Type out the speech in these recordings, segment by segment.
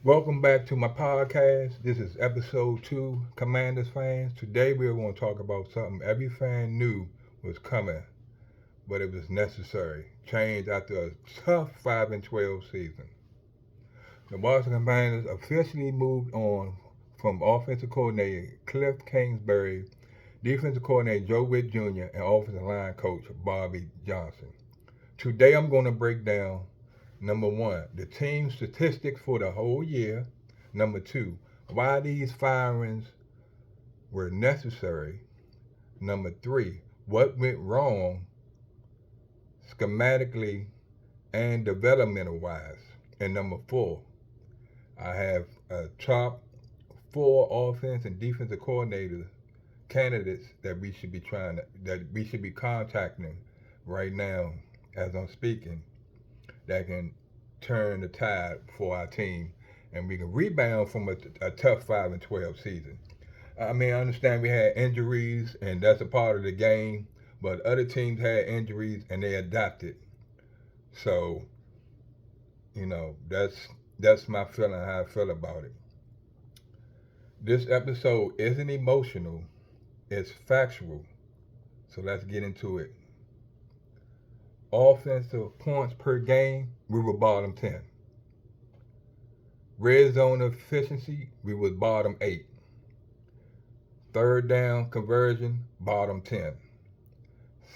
Welcome back to my podcast. This is episode 2, Commanders fans. Today we're going to talk about something every fan knew was coming, but it was necessary. Change after a tough 5 and 12 season. The Washington Commanders officially moved on from offensive coordinator Cliff Kingsbury, defensive coordinator Joe Witt Jr., and offensive line coach Bobby Johnson. Today I'm going to break down number one, the team statistics for the whole year. Number two, why these firings were necessary. Number three, what went wrong schematically and developmental wise. And number four, I have a top four offense and defensive coordinator candidates that we should be contacting right now as I'm speaking that can turn the tide for our team and we can rebound from a tough 5 and 12 season. I mean, I understand we had injuries and that's a part of the game, but other teams had injuries and they adapted. So, that's my feeling how I feel about it. This episode isn't emotional, it's factual. So let's get into it. Offensive points per game, we were bottom 10. Red zone efficiency, we was bottom 8. Third down conversion, bottom 10.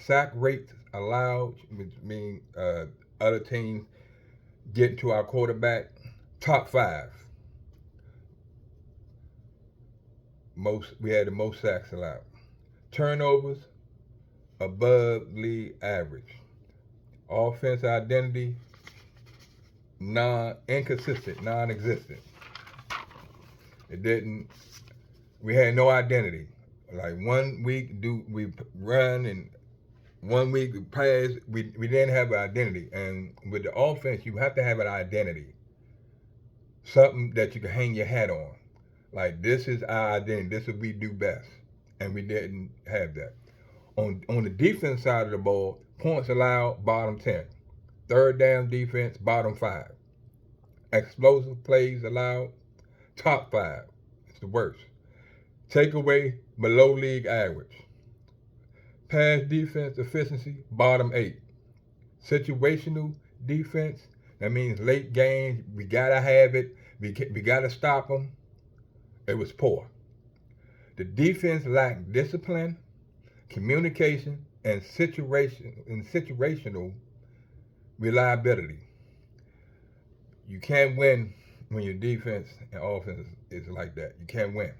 Sack rates allowed, which means other teams getting to our quarterback, top 5. We had the most sacks allowed. Turnovers, above league average. Offense identity, inconsistent, non-existent. It didn't. We had no identity. Like 1 week do we run and 1 week we pass. We didn't have an identity. And with the offense, you have to have an identity, something that you can hang your hat on. Like this is our identity. This is what we do best, and we didn't have that. On the defense side of the ball, points allowed bottom 10. Third down defense bottom 5. Explosive plays allowed top 5. It's the worst. Takeaway below league average. Pass defense efficiency bottom 8. Situational defense, that means late games, we gotta have it. We gotta stop them. It was poor. The defense lacked discipline, communication, and situational reliability. You can't win when your defense and offense is like that. You can't win.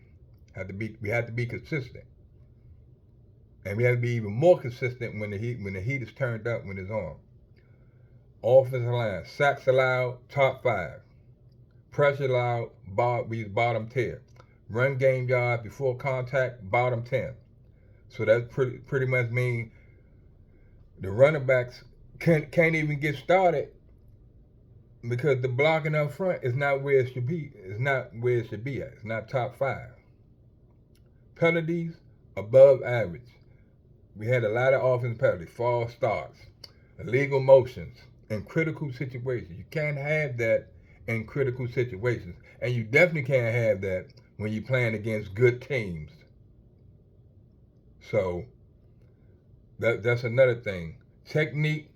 We have to be consistent, and we have to be even more consistent when the heat is turned up when it's on. Offensive line sacks allowed top 5. Pressure allowed we bottom 10. Run game yards before contact bottom 10. So that pretty much means the running backs can't even get started because the blocking up front is not where it should be. It's not where it should be at. It's not top 5. Penalties above average. We had a lot of offensive penalties, false starts, illegal motions, in critical situations. You can't have that in critical situations, and you definitely can't have that when you're playing against good teams. So that's another thing. Technique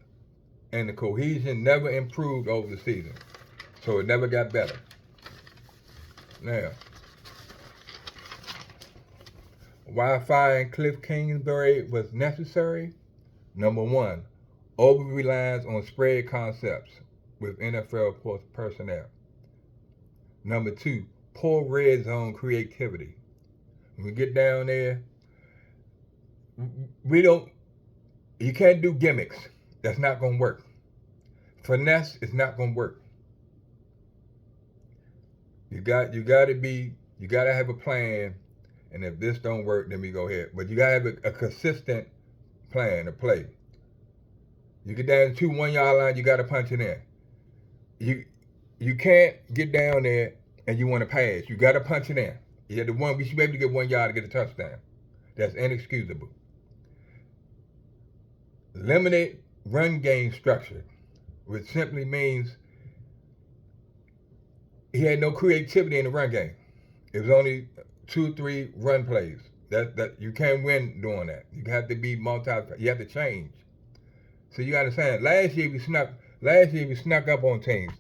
and the cohesion never improved over the season, so it never got better. Now, why firing Cliff Kingsbury was necessary? Number one, over reliance on spread concepts with NFL personnel. Number two, poor red zone creativity. When we get down there, we don't. You can't do gimmicks. That's not gonna work. Finesse is not gonna work. You gotta have a plan, and if this don't work, then we go ahead. But you gotta have a consistent plan to play. You get down to 1 yard line, you gotta punch it in. You you can't get down there and you want to pass. You gotta punch it in. We should be able to get 1 yard to get a touchdown. That's inexcusable. Limited run game structure, which simply means he had no creativity in the run game. It was only 2, 3 run plays. That you can't win doing that. You have to be multi. You have to change. So you understand. Last year we snuck. Last year we snuck up on teams.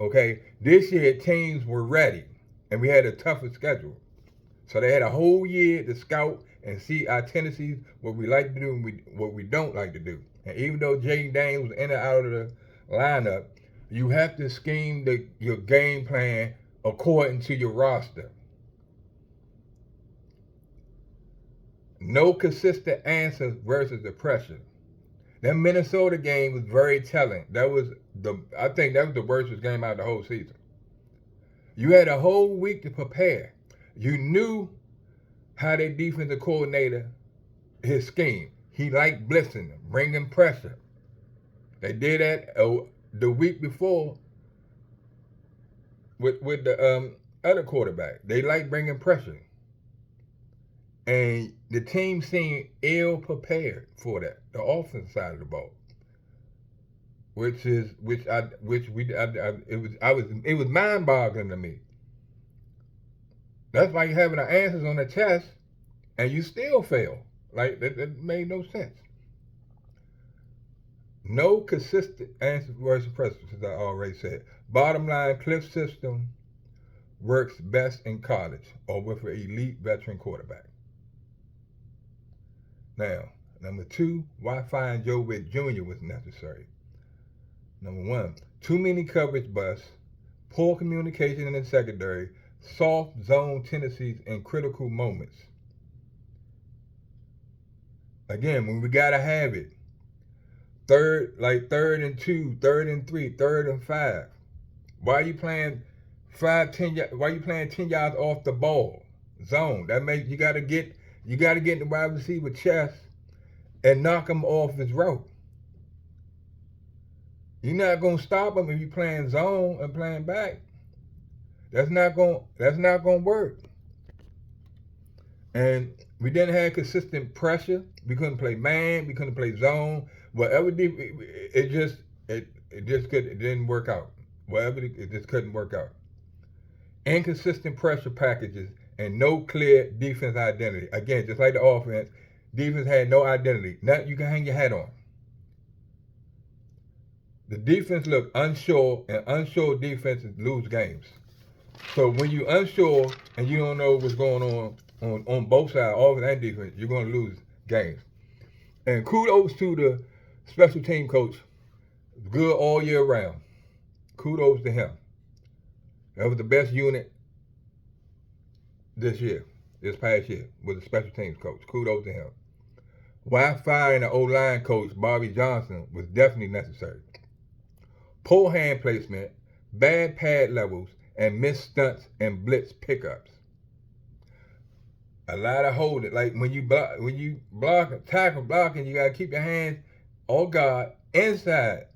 Okay. This year teams were ready, and we had a tougher schedule. So they had a whole year to scout and see our tendencies, what we like to do and what we don't like to do. And even though Jaden Daniels was in and out of the lineup, you have to scheme your game plan according to your roster. No consistent answers versus the pressure. That Minnesota game was very telling. I think that was the worst game out of the whole season. You had a whole week to prepare. You knew how their defensive coordinator, his scheme. He liked blitzing them, bringing pressure. They did that the week before with the other quarterback. They liked bringing pressure. And the team seemed ill prepared for that, the offensive side of the ball. It was mind boggling to me. That's like having the answers on the test and you still fail. Like that made no sense. No consistent answer versus pressure, as I already said. Bottom line, Cliff system works best in college or with an elite veteran quarterback. Now, number 2, why find Joe Witt Jr. was necessary? Number 1, too many coverage busts, poor communication in the secondary, soft zone tendencies in critical moments. Again, when we gotta have it, third and 2, 3rd and 3, 3rd and 5. Why are you playing 10 yards off the ball? Zone. That makes you gotta get in the wide receiver chest and knock him off his route. You're not gonna stop him if you're playing zone and playing back. That's not gonna work. And we didn't have consistent pressure. We couldn't play man. We couldn't play zone. Whatever it didn't work out. It just couldn't work out. Inconsistent pressure packages and no clear defense identity. Again, just like the offense, defense had no identity. Nothing you can hang your hat on. The defense looked unsure, and unsure defenses lose games. So when you're unsure and you don't know what's going on both sides, offense and defense, you're going to lose games. And kudos to the special team coach. Good all year round. Kudos to him. That was the best unit this past year, was the special teams coach. Kudos to him. Why firing the O-line coach, Bobby Johnson, was definitely necessary. Poor hand placement, bad pad levels, and missed stunts and blitz pickups. A lot of holding, like when you tackle blocking, you gotta keep your hands on guard inside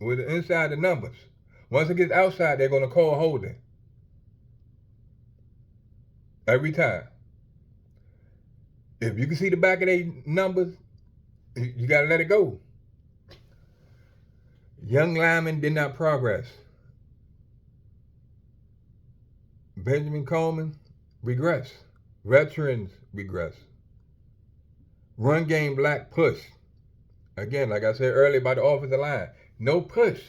the numbers. Once it gets outside, they're gonna call holding. Every time. If you can see the back of their numbers, you gotta let it go. Young linemen did not progress. Benjamin Coleman regressed. Veterans regress. Run game lack push. Again, like I said earlier about the offensive line, no push.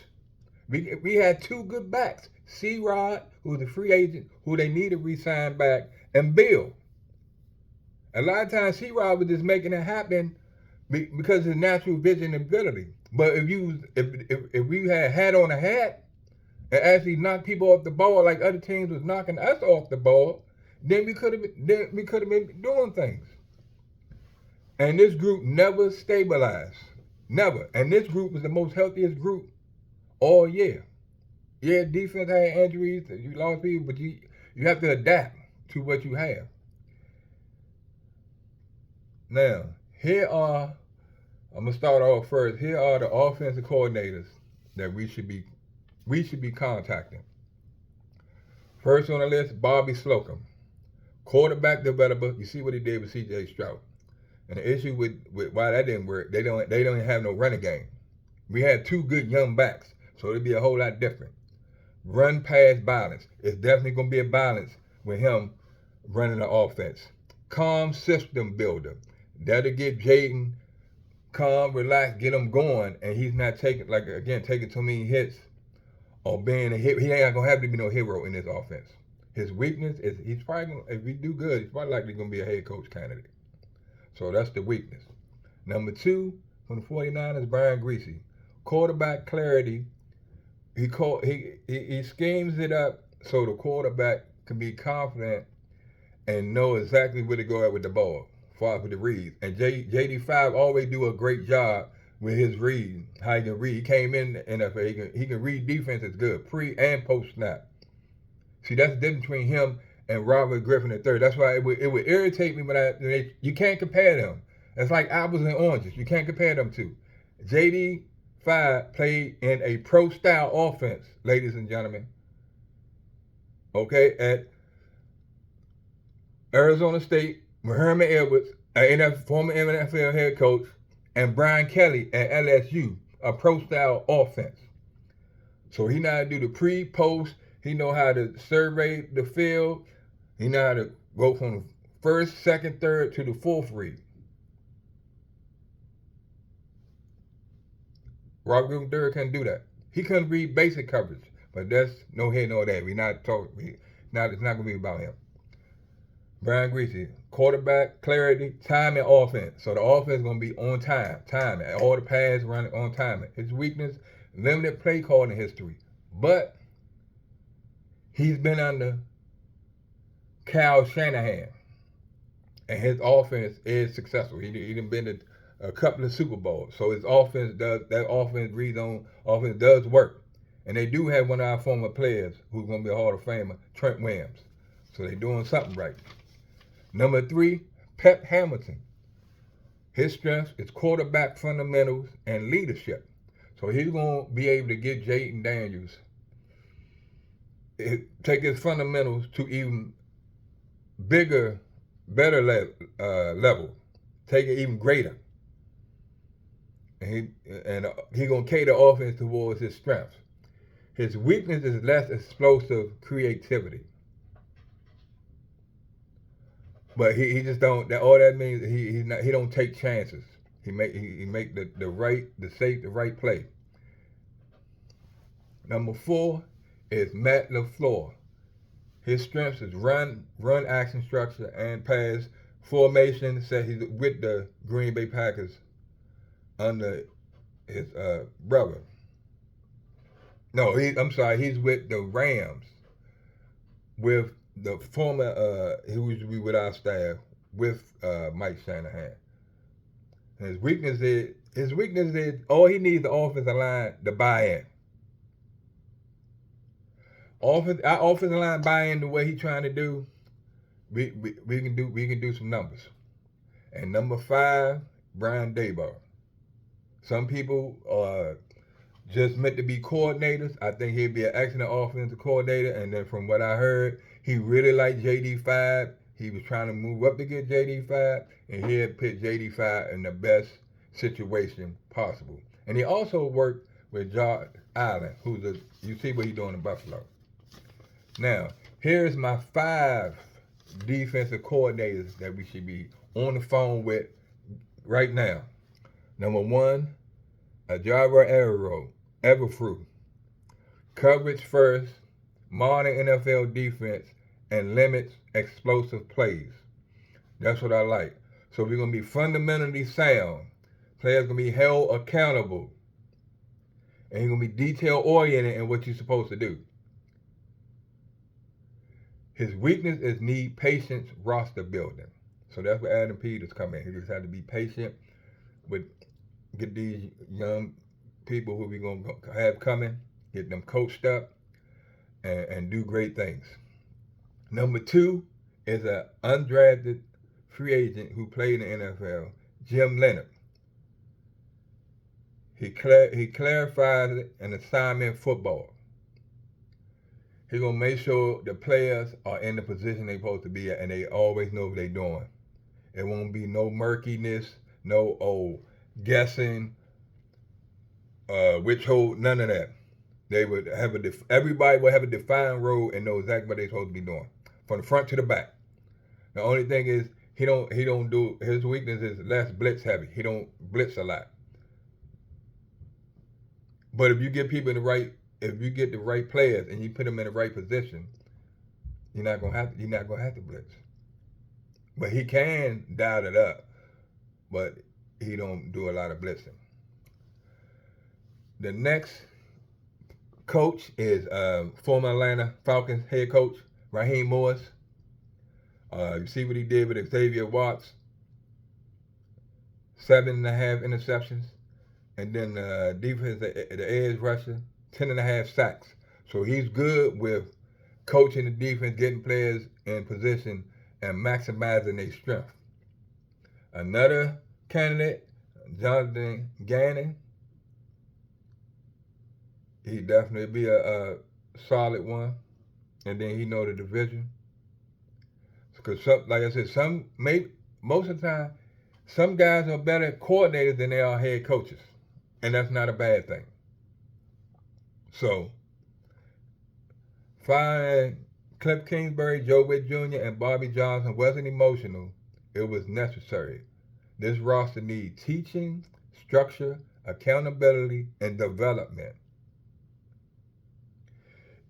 We had 2 good backs. C-Rod, who was a free agent, who they need to re-sign back, and Bill. A lot of times C-Rod was just making it happen because of his natural vision and ability. But if we had on a hat and actually knocked people off the ball like other teams was knocking us off the ball, then we could have been doing things. And this group never stabilized. Never. And this group was the most healthiest group all year. Yeah, defense had injuries, you lost people, but you have to adapt to what you have. Now, I'm gonna start off first. Here are the offensive coordinators that we should be contacting. First on the list, Bobby Slocum, quarterback developer. You see what he did with C.J. Stroud. And the issue with why that didn't work, they don't have no running game. We had 2 good young backs, so it'd be a whole lot different. run pass balance. It's definitely going to be a balance with him running the offense. Calm system builder. That'll get Jaden calm, relax, get him going, and he's not taking too many hits or being a hit. He ain't gonna have to be no hero in this offense. His weakness is he's probably gonna, if we do good, he's probably likely gonna be a head coach candidate. So that's the weakness. Number two, from the 49ers, Brian Griese. Quarterback clarity. He schemes it up so the quarterback can be confident and know exactly where to go at with the ball, far with the reads. And JD5 always do a great job with his read, how he can read. He came in the NFL, he can read defenses good, pre and post snap. See, that's the difference between him and Robert Griffin III. That's why it would irritate me when you can't compare them. It's like apples and oranges. You can't compare them two. JD5 played in a pro-style offense, ladies and gentlemen. Okay, at Arizona State with Herman Edwards, former NFL head coach, and Brian Kelly at LSU, a pro-style offense. So he know how to do the pre, post. He know how to survey the field. He know how to go from the first, second, third to the fourth read. Robert Griffin III couldn't do that. He couldn't read basic coverage, but that's no here nor there. It's not going to be about him. Brian Griese, quarterback, clarity, time, and offense. So the offense is going to be on time. All the pass running on time. His weakness, limited play calling history. But he's been under Kyle Shanahan, and his offense is successful. He's been to a couple of Super Bowls. So his offense does work. And they do have one of our former players who's going to be a Hall of Famer, Trent Williams. So they're doing something right. Number three, Pep Hamilton. His strength is quarterback fundamentals and leadership. So he's going to be able to get Jayden Daniels, take his fundamentals to even bigger, better level, take it even greater. And he's going to cater offense towards his strengths. His weakness is less explosive creativity. But he just don't. All that means he don't take chances. He make the right play. Number four is Matt LaFleur. His strengths is run action structure and pass formation. Said he's with the Green Bay Packers under his brother. No, he's with the Rams with the former, he used to be with our staff with Mike Shanahan. And his weakness is all he needs the offensive line to buy in. Our offensive line buy in the way he's trying to do. We can do some numbers. And number five, Brian Daboll. Some people are just meant to be coordinators. I think he'd be an excellent offensive coordinator. And then from what I heard, he really liked JD5. He was trying to move up to get JD5, and he had put JD5 in the best situation possible. And he also worked with Josh Allen, you see what he's doing in Buffalo. Now, here's my 5 defensive coordinators that we should be on the phone with right now. Number 1, Ejiro Evero. Coverage first, modern NFL defense, and limits explosive plays. That's what I like. So we're going to be fundamentally sound. Players going to be held accountable. And he's going to be detail-oriented in what you're supposed to do. His weakness is need patience, roster building. So that's where Adam Peters come in. He just had to be patient get these young people who we're going to have coming, get them coached up, and do great things. Number 2 is an undrafted free agent who played in the NFL, Jim Leonard. He clarifies an assignment football. He's going to make sure the players are in the position they're supposed to be at and they always know what they're doing. It won't be no murkiness, no guessing, which hold, none of that. They would have everybody would have a defined role and know exactly what they're supposed to be doing, from the front to the back. The only thing is he don't do his weakness is less blitz heavy. He don't blitz a lot. But if you get people in the right, if you get the right players and you put them in the right position, you're not gonna have to blitz. But he can dial it up, but he don't do a lot of blitzing. The next coach is former Atlanta Falcons head coach Raheem Morris. You see what he did with Xavier Watts, 7.5 interceptions, and then defense, the edge rusher, 10.5 sacks. So he's good with coaching the defense, getting players in position, and maximizing their strength. Another candidate, Jonathan Gannon, he definitely be a solid one, and then he know the division. Because like I said, most of the time, some guys are better coordinators than they are head coaches, and that's not a bad thing. So, firing Cliff Kingsbury, Joe Witt Jr., and Bobby Johnson wasn't emotional. It was necessary. This roster needs teaching, structure, accountability, and development.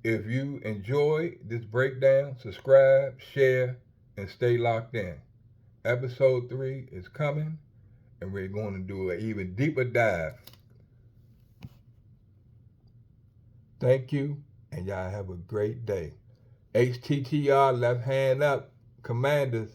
If you enjoyed this breakdown, subscribe, share, and stay locked in. Episode 3 is coming, and we're going to do an even deeper dive. Thank you, and y'all have a great day. HTTR, left hand up, Commanders.